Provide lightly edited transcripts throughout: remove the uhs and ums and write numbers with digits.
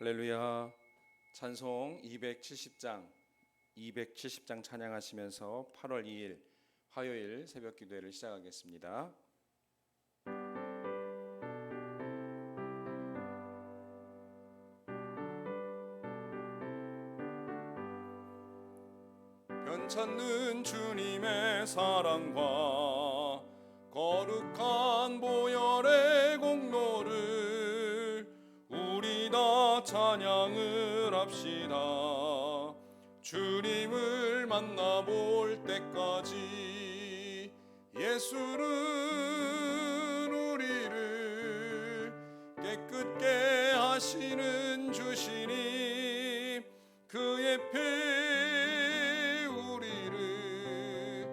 할렐루야. 찬송 270장 찬양하시면서 8월 2일 화요일 새벽 기도회를 시작하겠습니다. 변찮는 주님의 사랑과 거룩한 보혈의 공로를 우리 다 찬양을 합시다. 주님을 만나볼 때까지 예수는 우리를 깨끗게 하시는 주시니 그의 피 우리를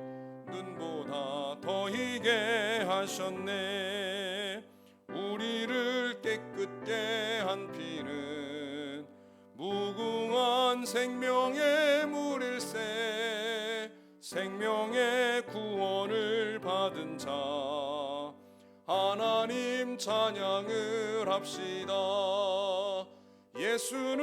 눈보다 더 희게 하셨네. 우리를 깨끗게 한 피는 무궁한 생명의 물일세. 생명의 구원을 받은 자 하나님 찬양을 합시다. 예수는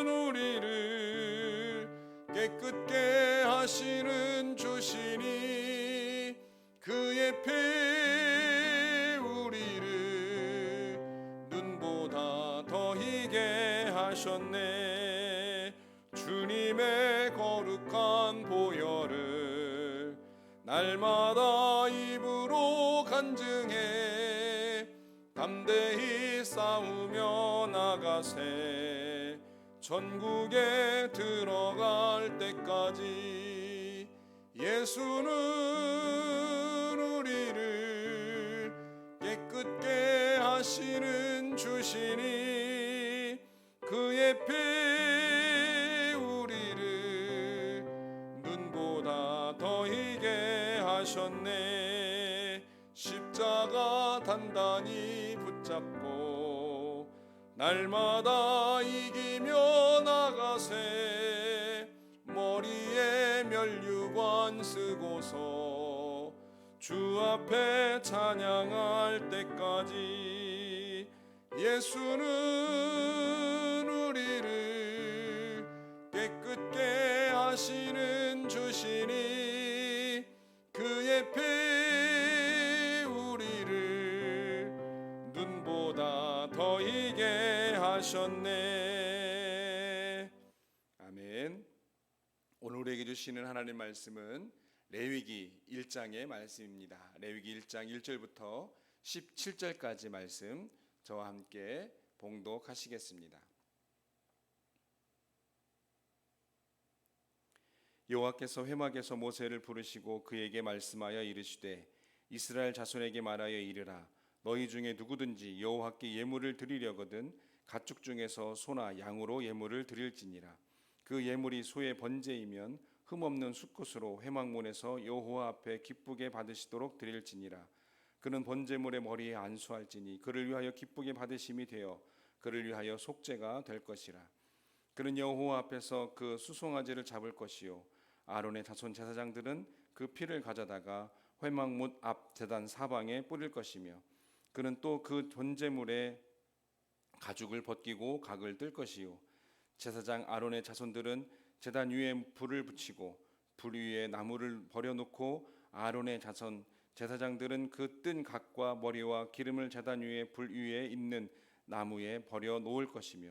우리를 깨끗게 하시는 주시니 그의 피 우리를 눈보다 더 희게 하셨네. 주님의 거룩한 보혈을 날마다 입으로 간증해 담대히 싸우며 나가세. 천국에 들어갈 때까지 예수는 우리를 깨끗게 하시는 주시니 그의 피 우리를 눈보다 더 희게 하셨네. 십자가 단단히 붙잡고 날마다 이기며 나가세. 머리에 면류관 쓰고서 주 앞에 찬양할 때까지 예수는 우리를 깨끗게 하시는 주시니 그의 피 우리를 눈보다 더 희게 하셨네. 아멘. 오늘 우리에게 주시는 하나님 말씀은 레위기 1장의 말씀입니다. 레위기 1장 1절부터 17절까지 말씀 저와 함께 봉독하시겠습니다. 여호와께서 회막에서 모세를 부르시고 그에게 말씀하여 이르시되 이스라엘 자손에게 말하여 이르라. 너희 중에 누구든지 여호와께 예물을 드리려거든 가축 중에서 소나 양으로 예물을 드릴지니라. 그 예물이 소의 번제이면 흠없는 숫것으로 회막문에서 여호와 앞에 기쁘게 받으시도록 드릴지니라. 그는 번제물의 머리에 안수할지니 그를 위하여 기쁘게 받으심이 되어 그를 위하여 속죄가 될 것이라. 그는 여호와 앞에서 그 수송아지를 잡을 것이요 아론의 자손 제사장들은 그 피를 가져다가 회막문 앞 제단 사방에 뿌릴 것이며 그는 또 그 번제물의 가죽을 벗기고 각을 뜰 것이요 제사장 아론의 자손들은 제단 위에 불을 붙이고 불 위에 나무를 버려놓고 아론의 자손 제사장들은 그 뜬 각과 머리와 기름을 제단 위에 불 위에 있는 나무에 버려 놓을 것이며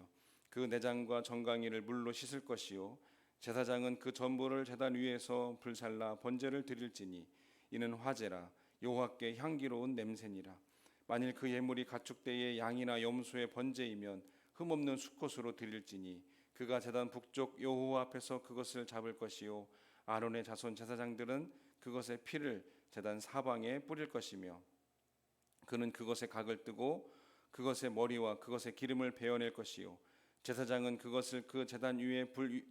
그 내장과 정강이를 물로 씻을 것이요 제사장은 그 전부를 제단 위에서 불살라 번제를 드릴지니 이는 화제라. 여호와께 향기로운 냄새니라. 만일 그 예물이 가축대의 양이나 염소의 번제이면 흠없는 숫것으로 드릴지니 그가 제단 북쪽 여호와 앞에서 그것을 잡을 것이요 아론의 자손 제사장들은 그것의 피를 제단 사방에 뿌릴 것이며 그는 그것의 각을 뜨고 그것의 머리와 그것의 기름을 베어낼 것이요 제사장은 그것을 그 제단 위에 불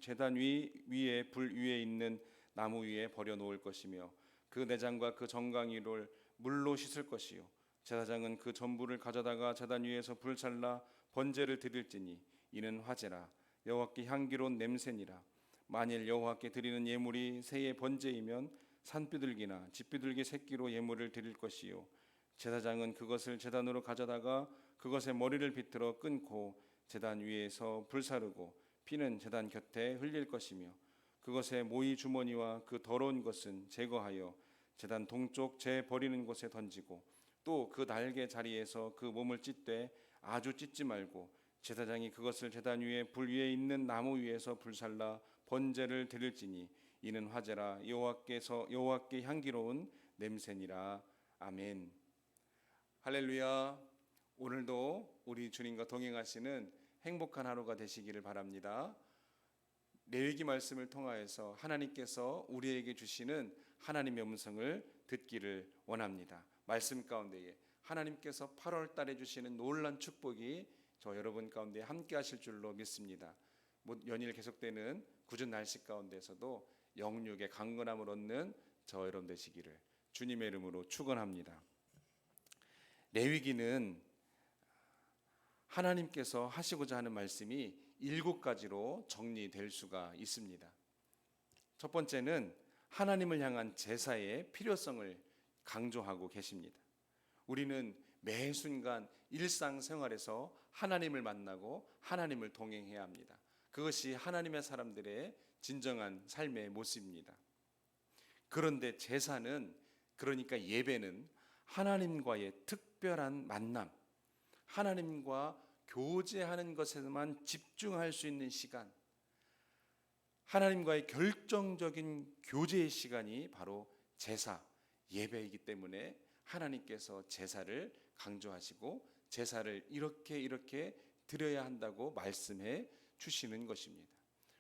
위에 있는 나무 위에 버려 놓을 것이며 그 내장과 그 정강이를 물로 씻을 것이요 제사장은 그 전부를 가져다가 제단 위에서 불살라 번제를 드릴지니 이는 화제라. 여호와께 향기로운 냄새니라. 만일 여호와께 드리는 예물이 새의 번제이면 산비둘기나 집비둘기 새끼로 예물을 드릴 것이요 제사장은 그것을 제단으로 가져다가 그것의 머리를 비틀어 끊고 제단 위에서 불사르고 피는 제단 곁에 흘릴 것이며 그것의 모이 주머니와 그 더러운 것은 제거하여 제단 동쪽 재 버리는 곳에 던지고 또 그 날개 자리에서 그 몸을 찢되 아주 찢지 말고 제사장이 그것을 제단 위에 불 위에 있는 나무 위에서 불살라 번제를 드릴지니 이는 화제라 여호와께 향기로운 냄새니라. 아멘. 할렐루야. 오늘도 우리 주님과 동행하시는 행복한 하루가 되시기를 바랍니다. 레위기 말씀을 통하여서 하나님께서 우리에게 주시는 하나님의 음성을 듣기를 원합니다. 말씀 가운데에 하나님께서 8월 달에 주시는 놀란 축복이 저 여러분 가운데 함께 하실 줄로 믿습니다. 연일 계속되는 궂은 날씨 가운데서도 영육의 강건함을 얻는 저 여러분 되시기를 주님의 이름으로 축원합니다. 레위기는 하나님께서 하시고자 하는 말씀이 7가지로 정리될 수가 있습니다. 첫 번째는 하나님을 향한 제사의 필요성을 강조하고 계십니다. 우리는 매 순간 일상생활에서 하나님을 만나고 하나님을 동행해야 합니다. 그것이 하나님의 사람들의 진정한 삶의 모습입니다. 그런데 제사는, 그러니까 예배는 하나님과의 특별한 만남, 하나님과 교제하는 것에만 집중할 수 있는 시간, 하나님과의 결정적인 교제의 시간이 바로 제사, 예배이기 때문에 하나님께서 제사를 강조하시고 제사를 이렇게 드려야 한다고 말씀해 주시는 것입니다.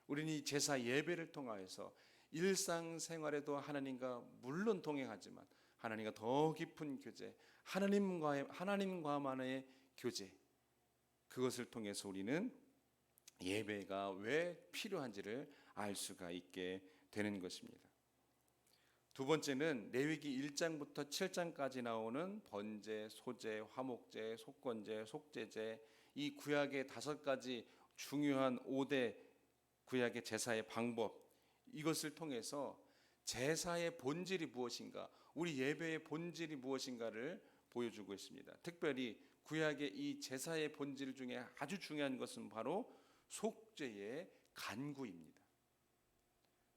우리는 이 제사 예배를 통하여서 일상생활에도 하나님과 물론 동행하지만 하나님과 더 깊은 교제, 하나님과만의 교제, 그것을 통해서 우리는 예배가 왜 필요한지를 알 수가 있게 되는 것입니다. 두 번째는 레위기 1장부터 7장까지 나오는 번제, 소제, 화목제, 속건제, 속죄제, 이 구약의 5가지 중요한 5대 구약의 제사의 방법, 이것을 통해서 제사의 본질이 무엇인가, 우리 예배의 본질이 무엇인가를 보여주고 있습니다. 특별히 구약의 이 제사의 본질 중에 아주 중요한 것은 바로 속죄의 간구입니다.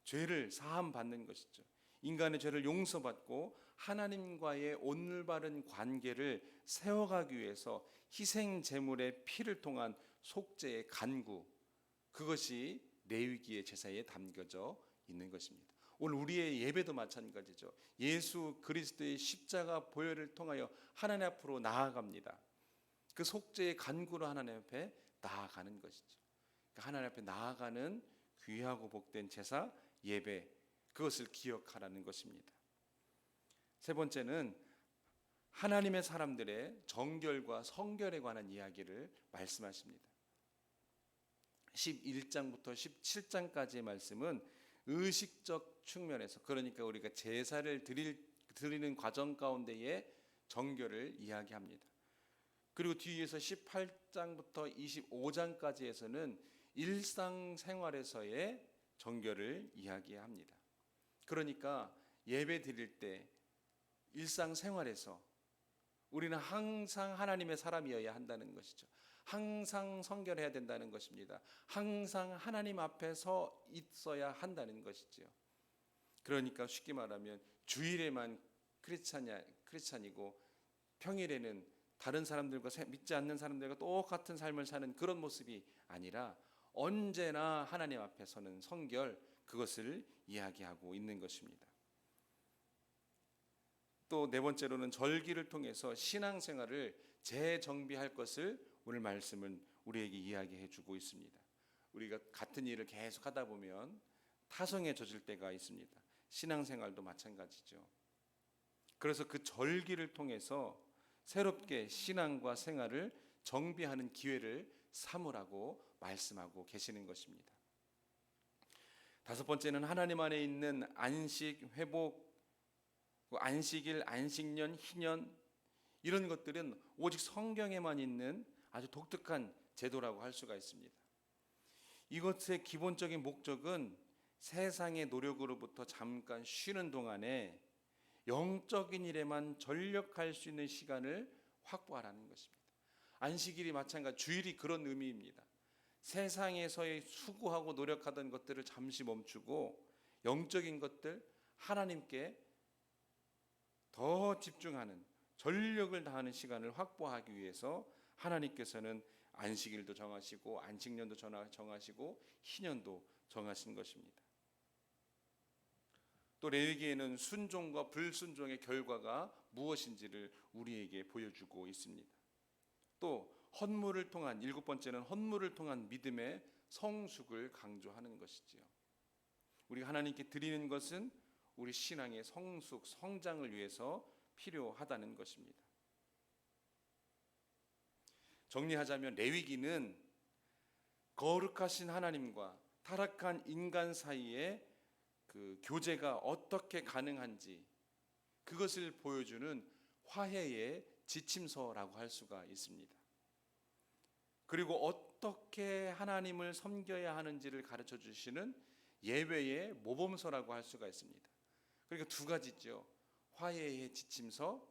죄를 사함 받는 것이죠. 인간의 죄를 용서받고 하나님과의 올바른 관계를 세워가기 위해서 희생 제물의 피를 통한 속죄의 간구, 그것이 레위기의 제사에 담겨져 있는 것입니다. 오늘 우리의 예배도 마찬가지죠. 예수 그리스도의 십자가 보혈을 통하여 하나님 앞으로 나아갑니다. 그 속죄의 간구로 하나님 앞에 나아가는 것이죠. 하나님 앞에 나아가는 귀하고 복된 제사, 예배, 그것을 기억하라는 것입니다. 세 번째는 하나님의 사람들의 정결과 성결에 관한 이야기를 말씀하십니다. 11장부터 17장까지의 말씀은 의식적 측면에서, 그러니까 우리가 제사를 드리는 과정 가운데의 정결을 이야기합니다. 그리고 뒤에서 18장부터 25장까지에서는 일상생활에서의 정결을 이야기합니다. 그러니까 예배 드릴 때 일상생활에서 우리는 항상 하나님의 사람이어야 한다는 것이죠. 항상 성결해야 된다는 것입니다. 항상 하나님 앞에 서 있어야 한다는 것이죠. 그러니까 쉽게 말하면 주일에만 크리스찬이고 평일에는 다른 사람들과, 믿지 않는 사람들과 똑같은 삶을 사는 그런 모습이 아니라 언제나 하나님 앞에 서는 성결, 그것을 이야기하고 있는 것입니다. 또 네 번째로는 절기를 통해서 신앙생활을 재정비할 것을 오늘 말씀은 우리에게 이야기해 주고 있습니다. 우리가 같은 일을 계속 하다 보면 타성에 젖을 때가 있습니다. 신앙생활도 마찬가지죠. 그래서 그 절기를 통해서 새롭게 신앙과 생활을 정비하는 기회를 삼으라고 말씀하고 계시는 것입니다. 다섯 번째는 하나님 안에 있는 안식, 회복, 안식일, 안식년, 희년, 이런 것들은 오직 성경에만 있는 아주 독특한 제도라고 할 수가 있습니다. 이것의 기본적인 목적은 세상의 노력으로부터 잠깐 쉬는 동안에 영적인 일에만 전력할 수 있는 시간을 확보하라는 것입니다. 안식일이 마찬가지, 주일이 그런 의미입니다. 세상에서의 수고하고 노력하던 것들을 잠시 멈추고 영적인 것들, 하나님께 더 집중하는, 전력을 다하는 시간을 확보하기 위해서 하나님께서는 안식일도 정하시고 안식년도 정하시고 희년도 정하신 것입니다. 또 레위기에는 순종과 불순종의 결과가 무엇인지를 우리에게 보여주고 있습니다. 또 헌물을 통한, 일곱 번째는 헌물을 통한 믿음의 성숙을 강조하는 것이지요. 우리가 하나님께 드리는 것은 우리 신앙의 성숙, 성장을 위해서 필요하다는 것입니다. 정리하자면 레위기는 거룩하신 하나님과 타락한 인간 사이에 그 교제가 어떻게 가능한지 그것을 보여주는 화해의 지침서라고 할 수가 있습니다. 그리고 어떻게 하나님을 섬겨야 하는지를 가르쳐 주시는 예배의 모범서라고 할 수가 있습니다. 그러니까 두 가지죠. 화해의 지침서,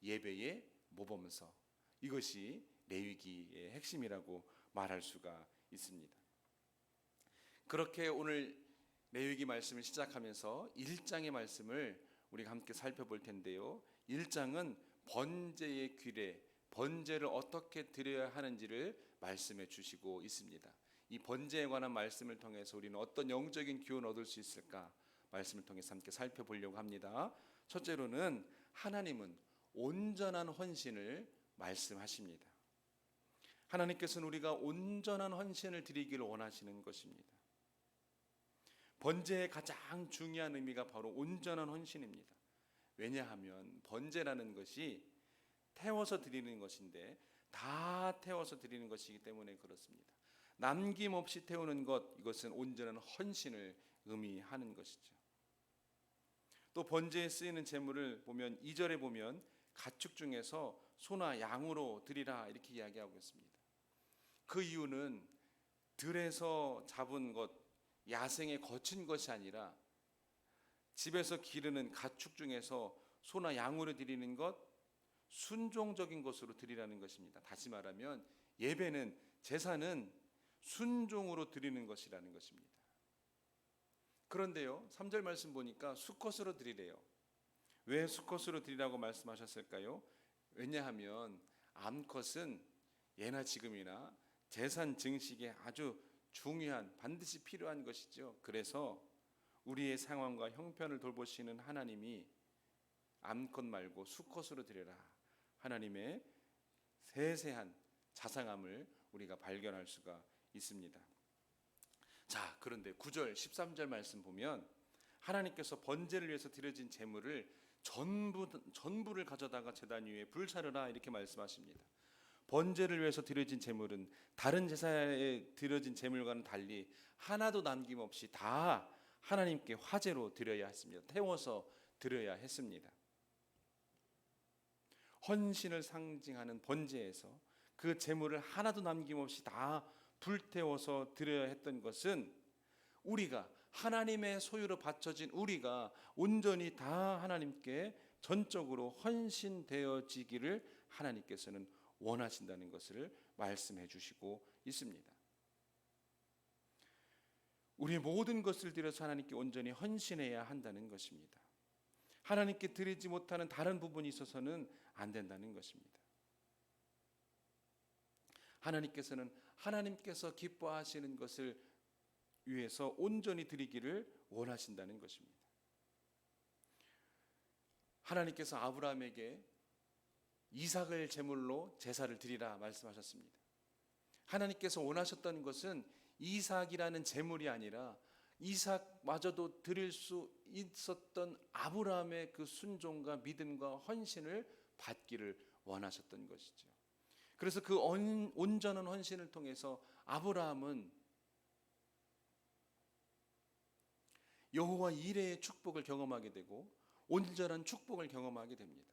예배의 모범서. 이것이 레위기의 핵심이라고 말할 수가 있습니다. 그렇게 오늘 레위기 말씀을 시작하면서 1장의 말씀을 우리가 함께 살펴볼 텐데요. 1장은 번제의 규례, 번제를 어떻게 드려야 하는지를 말씀해 주시고 있습니다. 이 번제에 관한 말씀을 통해서 우리는 어떤 영적인 교훈을 얻을 수 있을까? 말씀을 통해서 함께 살펴보려고 합니다. 첫째로는 하나님은 온전한 헌신을 말씀하십니다. 하나님께서는 우리가 온전한 헌신을 드리기를 원하시는 것입니다. 번제의 가장 중요한 의미가 바로 온전한 헌신입니다. 왜냐하면 번제라는 것이 태워서 드리는 것인데 다 태워서 드리는 것이기 때문에 그렇습니다. 남김없이 태우는 것, 이것은 온전한 헌신을 의미하는 것이죠. 또 번제에 쓰이는 제물을 보면 2절에 보면 가축 중에서 소나 양으로 드리라 이렇게 이야기하고 있습니다. 그 이유는 들에서 잡은 것, 야생에 거친 것이 아니라 집에서 기르는 가축 중에서 소나 양으로 드리는 것, 순종적인 것으로 드리라는 것입니다. 다시 말하면 예배는, 제사는 순종으로 드리는 것이라는 것입니다. 그런데요, 3절 말씀 보니까 수컷으로 드리래요. 왜 수컷으로 드리라고 말씀하셨을까요? 왜냐하면 암컷은 예나 지금이나 제산 증식에 아주 중요한, 반드시 필요한 것이죠. 그래서 우리의 상황과 형편을 돌보시는 하나님이 암컷 말고 수컷으로 드려라, 하나님의 세세한 자상함을 우리가 발견할 수가 있습니다. 자, 그런데 9절 13절 말씀 보면 하나님께서 번제를 위해서 드려진 제물을 전부를 가져다가 제단 위에 불사르라 이렇게 말씀하십니다. 번제를 위해서 드려진 제물은 다른 제사에 드려진 제물과는 달리 하나도 남김없이 다 하나님께 화제로 드려야 했습니다. 태워서 드려야 했습니다. 헌신을 상징하는 번제에서 그 제물을 하나도 남김없이 다 불태워서 드려야 했던 것은 우리가 하나님의 소유로 바쳐진 우리가 온전히 다 하나님께 전적으로 헌신되어지기를 하나님께서는 원하신다는 것을 말씀해 주시고 있습니다. 우리의 모든 것을 드려서 하나님께 온전히 헌신해야 한다는 것입니다. 하나님께 드리지 못하는 다른 부분이 있어서는 안 된다는 것입니다. 하나님께서는 하나님께서 기뻐하시는 것을 위해서 온전히 드리기를 원하신다는 것입니다. 하나님께서 아브라함에게 이삭을 제물로 제사를 드리라 말씀하셨습니다. 하나님께서 원하셨던 것은 이삭이라는 제물이 아니라 이삭마저도 드릴 수 있었던 아브라함의 그 순종과 믿음과 헌신을 받기를 원하셨던 것이죠. 그래서 그 온전한 헌신을 통해서 아브라함은 여호와 이레의 축복을 경험하게 되고 온전한 축복을 경험하게 됩니다.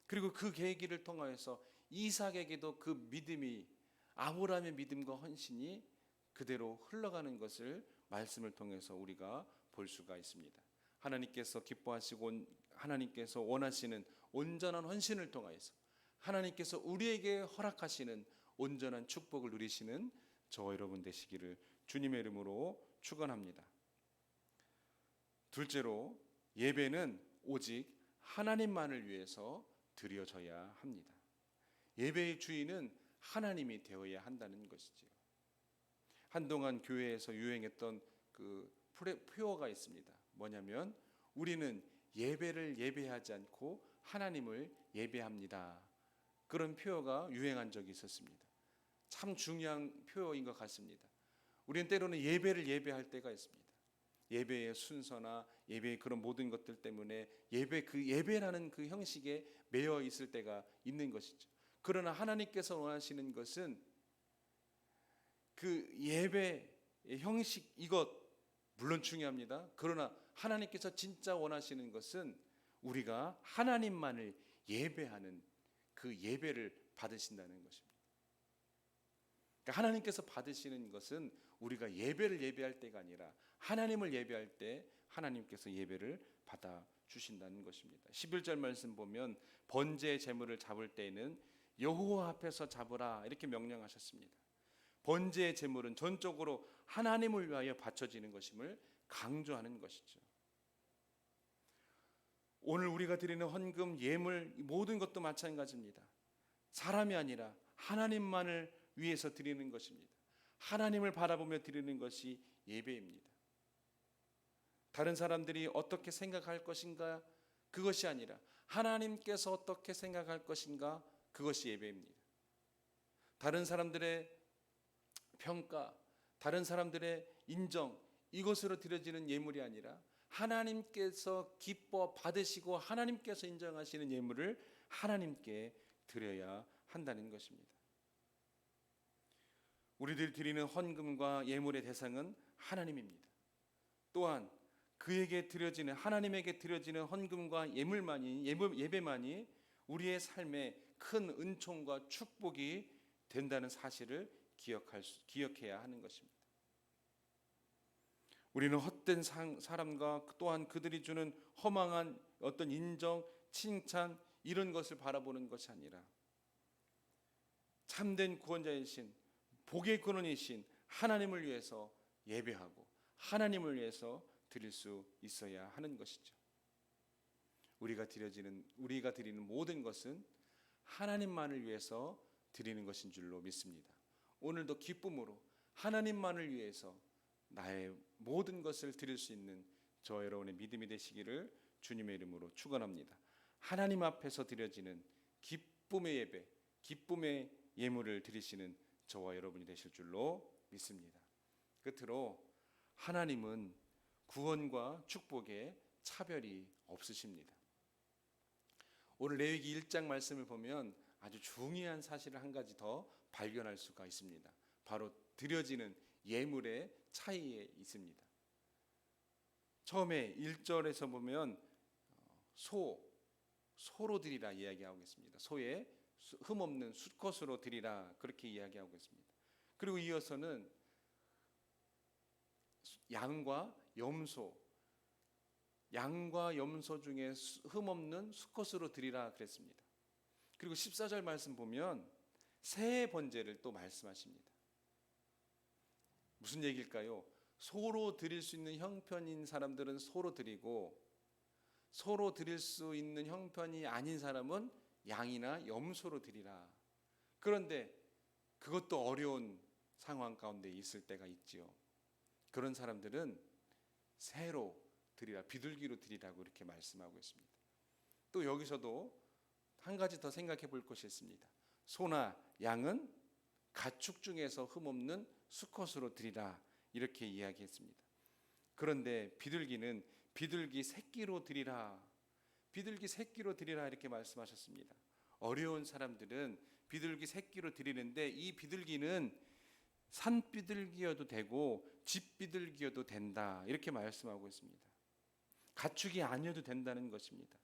그리고 그 계기를 통하여서 이삭에게도 그 믿음이, 아브라함의 믿음과 헌신이 그대로 흘러가는 것을 말씀을 통해서 우리가 볼 수가 있습니다. 하나님께서 기뻐하시고 하나님께서 원하시는 온전한 헌신을 통하여서 하나님께서 우리에게 허락하시는 온전한 축복을 누리시는 저와 여러분 되시기를 주님의 이름으로 축원합니다. 둘째로, 예배는 오직 하나님만을 위해서 드려져야 합니다. 예배의 주인은 하나님이 되어야 한다는 것이지요. 한동안 교회에서 유행했던 그 표어가 있습니다. 뭐냐면 우리는 예배를 예배하지 않고 하나님을 예배합니다. 그런 표어가 유행한 적이 있었습니다. 참 중요한 표어인 것 같습니다. 우리는 때로는 예배를 예배할 때가 있습니다. 예배의 순서나 예배의 그런 모든 것들 때문에 예배라는 그 형식에 매여 있을 때가 있는 것이죠. 그러나 하나님께서 원하시는 것은 그 예배의 형식, 이것 물론 중요합니다. 그러나 하나님께서 진짜 원하시는 것은 우리가 하나님만을 예배하는 그 예배를 받으신다는 것입니다. 그러니까 하나님께서 받으시는 것은 우리가 예배를 예배할 때가 아니라 하나님을 예배할 때 하나님께서 예배를 받아 주신다는 것입니다. 11절 말씀 보면 번제의 제물을 잡을 때에는 여호와 앞에서 잡으라 이렇게 명령하셨습니다. 번제의 제물은 전적으로 하나님을 위하여 바쳐지는 것임을 강조하는 것이죠. 오늘 우리가 드리는 헌금, 예물, 모든 것도 마찬가지입니다. 사람이 아니라 하나님만을 위해서 드리는 것입니다. 하나님을 바라보며 드리는 것이 예배입니다. 다른 사람들이 어떻게 생각할 것인가, 그것이 아니라 하나님께서 어떻게 생각할 것인가, 그것이 예배입니다. 다른 사람들의 평가, 다른 사람들의 인정, 이것으로 드려지는 예물이 아니라 하나님께서 기뻐 받으시고 하나님께서 인정하시는 예물을 하나님께 드려야 한다는 것입니다. 우리들이 드리는 헌금과 예물의 대상은 하나님입니다. 또한 그에게 드려지는, 하나님에게 드려지는 헌금과 예배만이 우리의 삶에 큰 은총과 축복이 된다는 사실을 기억해야 하는 것입니다. 우리는 헛된 사람과 또한 그들이 주는 허망한 어떤 인정, 칭찬 이런 것을 바라보는 것이 아니라 참된 구원자이신, 복의 근원이신 하나님을 위해서 예배하고 하나님을 위해서 드릴 수 있어야 하는 것이죠. 우리가 드리는 모든 것은 하나님만을 위해서 드리는 것인 줄로 믿습니다. 오늘도 기쁨으로 하나님만을 위해서 나의 모든 것을 드릴 수 있는 저 여러분의 믿음이 되시기를 주님의 이름으로 축원합니다. 하나님 앞에서 드려지는 기쁨의 예배, 기쁨의 예물을 드리시는 저와 여러분이 되실 줄로 믿습니다. 끝으로 하나님은 구원과 축복에 차별이 없으십니다. 오늘 레위기 1장 말씀을 보면 아주 중요한 사실을 한 가지 더 발견할 수가 있습니다. 바로 드려지는 예물의 차이에 있습니다. 처음에 1절에서 보면 소로 드리라 이야기하고 있습니다. 소의 흠없는 수컷으로 드리라 그렇게 이야기하고 있습니다. 그리고 이어서는 양과 염소 중에 흠없는 수컷으로 드리라 그랬습니다. 그리고 14절 말씀 보면 새의 번제를 또 말씀하십니다. 무슨 얘기일까요? 소로 드릴 수 있는 형편인 사람들은 소로 드리고 소로 드릴 수 있는 형편이 아닌 사람은 양이나 염소로 드리라. 그런데 그것도 어려운 상황 가운데 있을 때가 있지요. 그런 사람들은 새로 드리라, 비둘기로 드리라고 이렇게 말씀하고 있습니다. 또 여기서도 한 가지 더 생각해 볼 것이 있습니다. 소나 양은 가축 중에서 흠없는 수컷으로 드리라 이렇게 이야기했습니다. 그런데 비둘기는 비둘기 새끼로 드리라, 비둘기 새끼로 드리라 이렇게 말씀하셨습니다. 어려운 사람들은 비둘기 새끼로 드리는데 이 비둘기는 산비둘기여도 되고 집비둘기여도 된다 이렇게 말씀하고 있습니다. 가축이 아니어도 된다는 것입니다.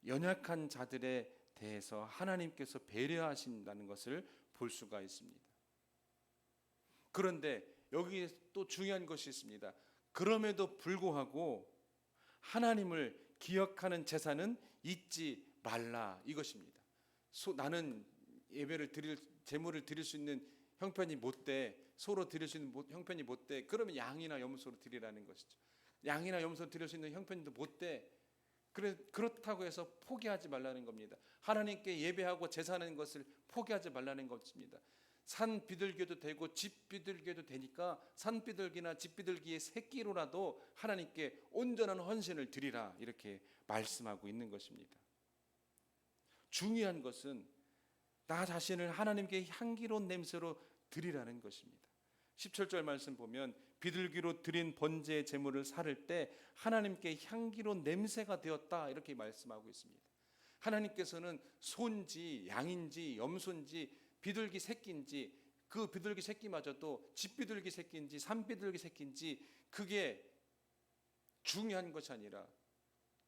연약한 자들에 대해서 하나님께서 배려하신다는 것을 볼 수가 있습니다. 그런데 여기 또 중요한 것이 있습니다. 그럼에도 불구하고 하나님을 기억하는 제사는 잊지 말라 이것입니다. 나는 예배를 제물을 드릴 수 있는 형편이 못돼, 서로 드릴 수 있는 형편이 못돼, 그러면 양이나 염소로 드리라는 것이죠. 양이나 염소 드릴 수 있는 형편도 못돼, 그렇다고 해서 포기하지 말라는 겁니다. 하나님께 예배하고 제사하는 것을 포기하지 말라는 것입니다. 산 비둘기도 되고 집 비둘기도 되니까 산 비둘기나 집 비둘기의 새끼로라도 하나님께 온전한 헌신을 드리라, 이렇게 말씀하고 있는 것입니다. 중요한 것은 나 자신을 하나님께 향기로운 냄새로 드리라는 것입니다. 17절 말씀 보면 비둘기로 드린 번제의 제물을 살을 때 하나님께 향기로운 냄새가 되었다, 이렇게 말씀하고 있습니다. 하나님께서는 소인지 양인지 염소인지 비둘기 새끼인지, 그 비둘기 새끼마저도 집비둘기 새끼인지 산비둘기 새끼인지 그게 중요한 것이 아니라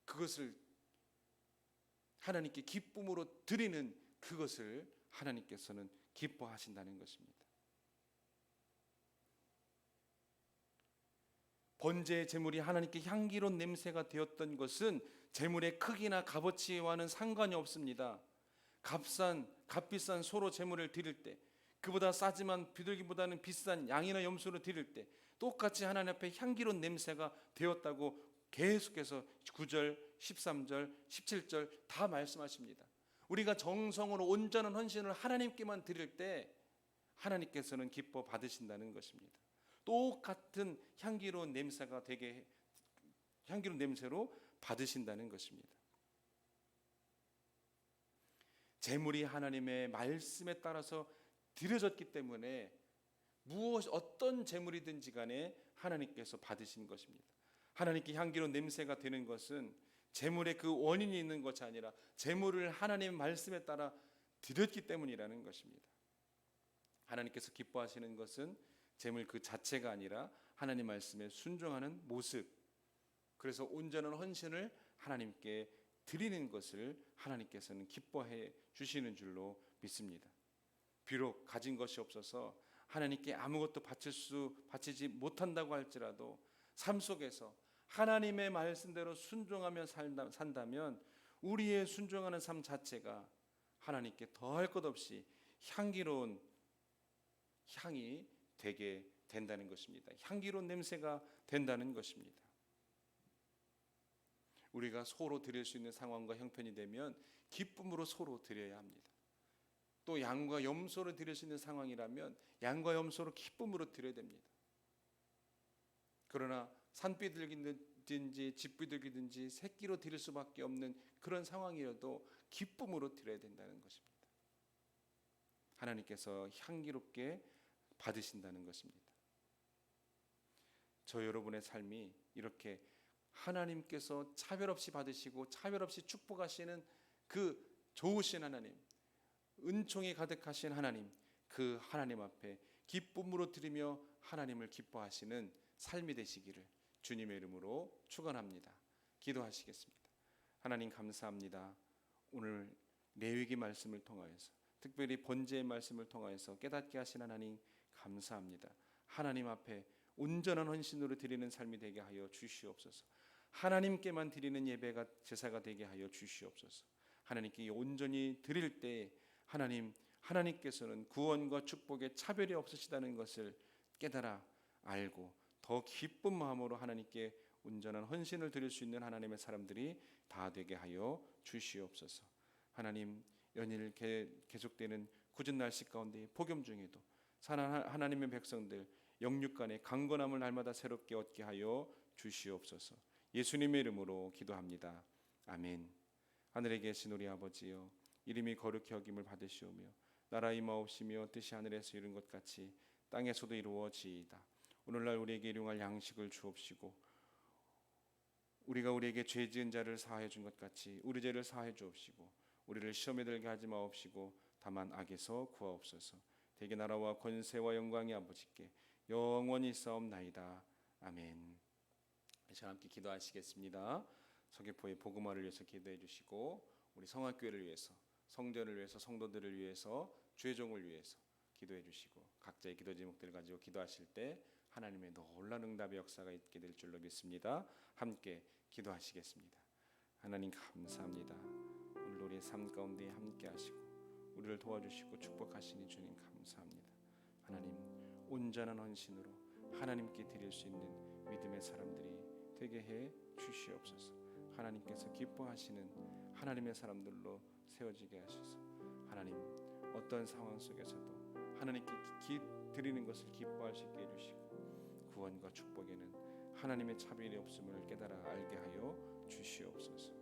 그것을 하나님께 기쁨으로 드리는 그것을 하나님께서는 기뻐하신다는 것입니다. 번제의 제물이 하나님께 향기로운 냄새가 되었던 것은 제물의 크기나 값어치와는 상관이 없습니다. 값비싼 소로 제물을 드릴 때, 그보다 싸지만 비둘기보다는 비싼 양이나 염소를 드릴 때 똑같이 하나님 앞에 향기로운 냄새가 되었다고 계속해서 9절, 13절, 17절 다 말씀하십니다. 우리가 정성으로 온전한 헌신을 하나님께만 드릴 때 하나님께서는 기뻐 받으신다는 것입니다. 똑같은 향기로운 냄새가 되게, 향기로운 냄새로 받으신다는 것입니다. 제물이 하나님의 말씀에 따라서 드려졌기 때문에 어떤 제물이든지 간에 하나님께서 받으신 것입니다. 하나님께 향기로운 냄새가 되는 것은 제물의 그 원인이 있는 것이 아니라 제물을 하나님의 말씀에 따라 드렸기 때문이라는 것입니다. 하나님께서 기뻐하시는 것은 제물 그 자체가 아니라 하나님 말씀에 순종하는 모습, 그래서 온전한 헌신을 하나님께 드리는 것을 하나님께서는 기뻐해 주시는 줄로 믿습니다. 비록 가진 것이 없어서 하나님께 아무것도 바치지 못한다고 할지라도 삶 속에서 하나님의 말씀대로 순종하며 산다면 우리의 순종하는 삶 자체가 하나님께 더할 것 없이 향기로운 향이 되게 된다는 것입니다. 향기로운 냄새가 된다는 것입니다. 우리가 소로 드릴 수 있는 상황과 형편이 되면 기쁨으로 소로 드려야 합니다. 또 양과 염소를 드릴 수 있는 상황이라면 양과 염소를 기쁨으로 드려야 됩니다. 그러나 산비둘기든지 집비둘기든지 새끼로 드릴 수밖에 없는 그런 상황이어도 기쁨으로 드려야 된다는 것입니다. 하나님께서 향기롭게 받으신다는 것입니다. 저 여러분의 삶이 이렇게 하나님께서 차별 없이 받으시고 차별 없이 축복하시는 그 좋으신 하나님, 은총이 가득하신 하나님, 그 하나님 앞에 기쁨으로 드리며 하나님을 기뻐하시는 삶이 되시기를 주님의 이름으로 축원합니다. 기도하시겠습니다. 하나님 감사합니다. 오늘 레위기 말씀을 통하여서, 특별히 번제의 말씀을 통하여서 깨닫게 하신 하나님 감사합니다. 하나님 앞에 온전한 헌신으로 드리는 삶이 되게 하여 주시옵소서. 하나님께만 드리는 예배가 제사가 되게 하여 주시옵소서. 하나님께 온전히 드릴 때 하나님께서는 구원과 축복에 차별이 없으시다는 것을 깨달아 알고 더 기쁜 마음으로 하나님께 온전한 헌신을 드릴 수 있는 하나님의 사람들이 다 되게 하여 주시옵소서. 하나님, 연일 계속되는 굳은 날씨 가운데 폭염 중에도 하나님의 백성들 영육간의 강건함을 날마다 새롭게 얻게 하여 주시옵소서. 예수님의 이름으로 기도합니다. 아멘. 하늘에 계신 우리 아버지여, 이름이 거룩히 여김을 받으시오며 나라 임하옵시며 뜻이 하늘에서 이룬 것 같이 땅에서도 이루어지이다. 오늘날 우리에게 일용할 양식을 주옵시고 우리가 우리에게 죄 지은 자를 사하여 준 것 같이 우리 죄를 사하여 주옵시고 우리를 시험에 들게 하지 마옵시고 다만 악에서 구하옵소서. 대개 나라와 권세와 영광이 아버지께 영원히 있사옵나이다. 아멘. 이제 함께 기도하시겠습니다. 서귀포의 복음화를 위해서 기도해 주시고 우리 성악교회를 위해서, 성전을 위해서, 성도들을 위해서, 죄종을 위해서 기도해 주시고 각자의 기도 제목들을 가지고 기도하실 때 하나님의 놀라운 응답의 역사가 있게 될 줄로 믿습니다. 함께 기도하시겠습니다. 하나님 감사합니다. 오늘 우리의 삶 가운데 함께 하시고 우리를 도와주시고 축복하시니 주님 감사합니다. 하나님 온전한 헌신으로 하나님께 드릴 수 있는 믿음의 사람들이 되게 해 주시옵소서. 하나님께서 기뻐하시는 하나님의 사람들로 세워지게 하셔서 하나님 어떤 상황 속에서도 하나님께 드리는 것을 기뻐하시게 해주시고 구원과 축복에는 하나님의 차별이 없음을 깨달아 알게 하여 주시옵소서.